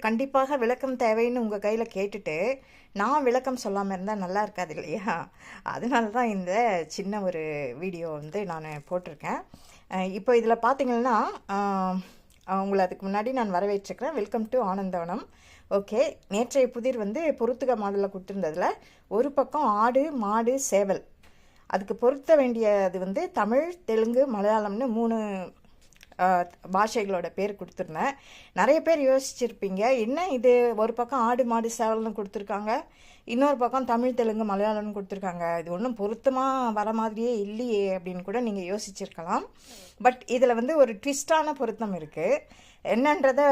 கண்டிப்பாக விளக்கம் தேவைன்னு உங்கள் கையில் கேட்டுட்டு நான் விளக்கம் சொல்லாமல் இருந்தால் நல்லா இருக்காது இல்லையா? அதனால தான் இந்த சின்ன ஒரு வீடியோ வந்து நான் போட்டிருக்கேன். இப்போ இதில் பார்த்தீங்கன்னா உங்களை அதுக்கு முன்னாடி நான் வரவேற்றுக்கிறேன். Welcome to Anandavanam. ஓகே, நேற்றைய புதிர் வந்து பொறுத்துக மாடலில் கொடுத்துருந்ததில் ஒரு பக்கம் ஆடு, மாடு, சேவல், அதுக்கு பொருத்த வேண்டியது வந்து தமிழ், தெலுங்கு, மலையாளம்னு 3 பாஷைகளோட பேர் கொடுத்துருந்தேன். நிறைய பேர் யோசிச்சிருப்பீங்க, என்ன இது ஒரு பக்கம் ஆடு, மாடு, சேவல்னு கொடுத்துருக்காங்க, இன்னொரு பக்கம் தமிழ், தெலுங்கு, மலையாளம்னு கொடுத்துருக்காங்க, இது ஒன்றும் பொருத்தமாக வர மாதிரியே இல்லையே அப்படின்னு கூட நீங்கள் யோசிச்சிருக்கலாம். பட் இதில் வந்து ஒரு ட்விஸ்டான பொருத்தம் இருக்குது. என்னன்றதை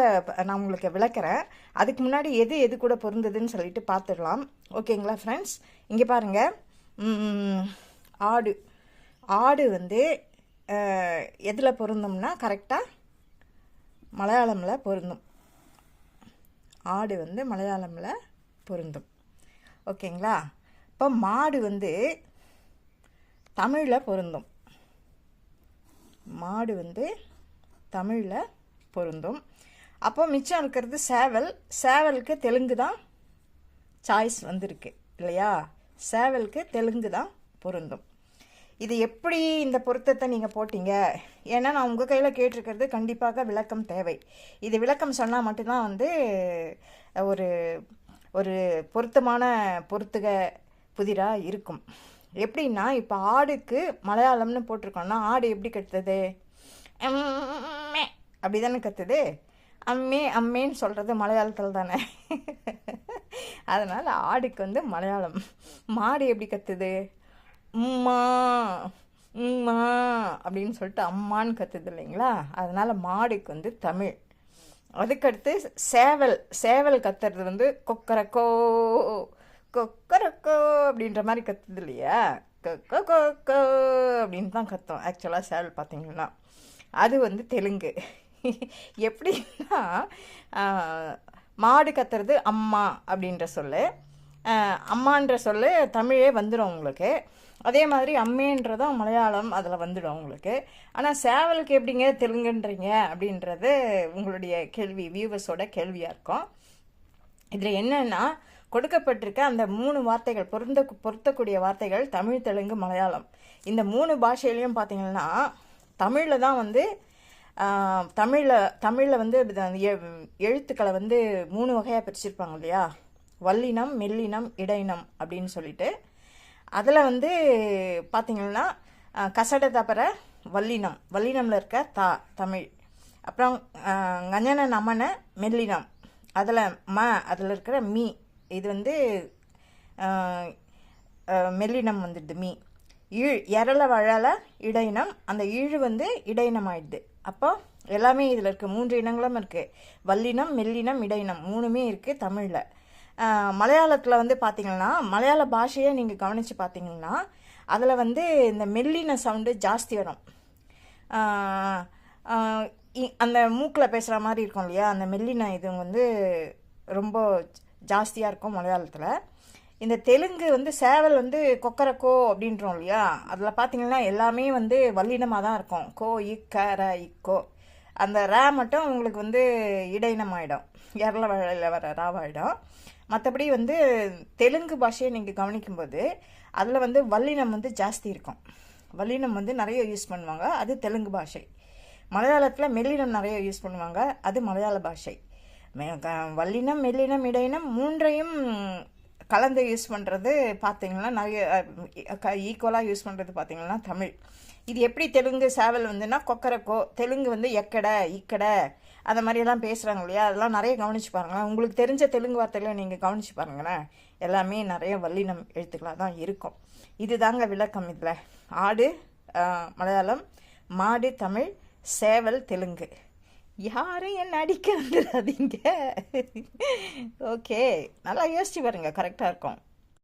நான் உங்களுக்கு விளக்குறேன். அதுக்கு முன்னாடி எது கூட பொருந்ததுன்னு சொல்லிட்டு பார்த்துடலாம். ஓகேங்களா ஃப்ரெண்ட்ஸ்? இங்கே பாருங்கள், ஆடு வந்து எதில் பொருந்தும்னா கரெக்டாக மலையாளமில் பொருந்தும். ஆடு வந்து மலையாளமில் பொருந்தும். ஓகேங்களா? இப்போ மாடு வந்து தமிழில் பொருந்தும். மாடு வந்து தமிழில் பொருந்தும். அப்போ மிச்சம் இருக்கிறது சேவலுக்கு தெலுங்கு தான் சாய்ஸ் வந்திருக்கு இல்லையா? சேவலுக்கு தெலுங்கு தான் பொருந்தும். இது எப்படி இந்த பொருத்தத்தை நீங்கள் போட்டீங்க? ஏன்னா நான் உங்கள் கையில் கேட்டிருக்கிறது கண்டிப்பாக விளக்கம் தேவை. இது விளக்கம் சொன்னால் மட்டும்தான் வந்து ஒரு ஒரு பொருத்தமான பொருத்துக புதிராக இருக்கும். எப்படின்னா, இப்போ ஆடுக்கு மலையாளம்னு போட்டிருக்கோம்னா ஆடு எப்படி கத்துது? அம்மே அப்படி தானே கத்துது. அம்மேன்னு சொல்கிறது மலையாளத்தில் தானே. அதனால் ஆடுக்கு வந்து மலையாளம். மாடு எப்படி கத்துது? உம்மா உம்மா அப்படின்னு சொல்லிட்டு அம்மான்னு கத்துது இல்லைங்களா? அதனால் மாடுக்கு வந்து தமிழ். அதுக்கடுத்து சேவல் கத்துறது வந்து கொக்கரக்கோ கொக்கரக்கோ அப்படின்ற மாதிரி கத்துது இல்லையா? கொக்கோ கொக்கோ அப்படின்னு தான் கத்தும் ஆக்சுவலாக சேவல் பார்த்தீங்கன்னா. அது வந்து தெலுங்கு. எப்படின்னா, மாடு கத்துறது அம்மா அப்படின்ற சொல்லு, அம்மான்ற சொல்லு தமிழே வந்துடும் உங்களுக்கு. அதே மாதிரி அம்மேன்றதும் மலையாளம் அதில் வந்துடும் உங்களுக்கு. ஆனால் சேவலுக்கு எப்படிங்க தெலுங்குன்றீங்க அப்படின்றது உங்களுடைய கேள்வி, வியூவர்ஸோட கேள்வியாக இருக்கும். இதில் என்னென்னா, கொடுக்கப்பட்டிருக்க அந்த 3 வார்த்தைகள் பொருத்தக்கூடிய வார்த்தைகள் தமிழ், தெலுங்கு, மலையாளம். இந்த 3 பாஷையிலையும் பார்த்தீங்கன்னா தமிழில் தான் வந்து தமிழில் வந்து எழுத்துக்களை வந்து 3 வகையாக பிரிச்சிருப்பாங்க இல்லையா? வல்லினம், மெல்லினம், இடையினம் அப்படின்னு சொல்லிட்டு. அதில் வந்து பார்த்திங்கன்னா கசட தப்பற வல்லினமில் இருக்க தமிழ். அப்புறம் கஞ்சன நமன மெல்லினம், அதில் அதில் இருக்கிற மீ, இது வந்து மெல்லினம் வந்துடுது மீ. எரள வழல இடையினம், அந்த ஈழு வந்து இடையினம் ஆயிடுது. அப்போ எல்லாமே இதில் இருக்குது. 3 இனங்களும் இருக்குது. வல்லினம், மெல்லினம், இடையினம் 3மே இருக்குது தமிழில். மலையாளத்தில் வந்து பார்த்திங்கன்னா, மலையாள பாஷையை நீங்கள் கவனித்து பார்த்தீங்கன்னா அதில் வந்து இந்த மெல்லின சவுண்டு ஜாஸ்தி வரும். அந்த மூக்கில் பேசுகிற மாதிரி இருக்கும் இல்லையா? அந்த மெல்லின இது வந்து ரொம்ப ஜாஸ்தியாக இருக்கும் மலையாளத்தில். இந்த தெலுங்கு வந்து சேவல் வந்து கொக்கரக்கோ அப்படின்றோம் இல்லையா? அதில் பார்த்திங்கன்னா எல்லாமே வந்து வல்லினமாக தான் இருக்கும். கோ, இக்க, ர, இக்கோ. அந்த ரா மட்டும் உங்களுக்கு வந்து இடையினம் ஆகிடும், எரள வழியில் வர ராவாயிடும். மற்றபடி வந்து தெலுங்கு பாஷையை நீங்கள் கவனிக்கும்போது அதில் வந்து வல்லினம் வந்து ஜாஸ்தி இருக்கும். வல்லினம் வந்து நிறைய யூஸ் பண்ணுவாங்க, அது தெலுங்கு பாஷை. மலையாளத்தில் மெல்லினம் நிறைய யூஸ் பண்ணுவாங்க, அது மலையாள பாஷை. வல்லினம், மெல்லினம், இடையினம் 3ஐயும் கலந்து யூஸ் பண்ணுறது பார்த்திங்கன்னா நிறைய ஈக்குவலாக யூஸ் பண்ணுறது பார்த்திங்கன்னா தமிழ். இது எப்படி தெலுங்கு சேவல் வந்துன்னா கொக்கரக்கோ, தெலுங்கு வந்து எக்கடை, இக்கடை அந்த மாதிரியெல்லாம் பேசுகிறாங்க இல்லையா? அதெல்லாம் நிறைய கவனித்து பாருங்களேன். உங்களுக்கு தெரிஞ்ச தெலுங்கு வார்த்தைகளை நீங்கள் கவனித்து பாருங்களேன். எல்லாமே நிறைய வல்லினம் எழுத்துக்களாக தான் இருக்கும். இது தாங்க விளக்கம். இதில் ஆடு மலையாளம், மாடு தமிழ், சேவல் தெலுங்கு. யாரும் என்ன அடிக்க வந்துடாதீங்க. ஓகே, நல்லா யோசிச்சு பாருங்க, கரெக்டாக இருக்கும்.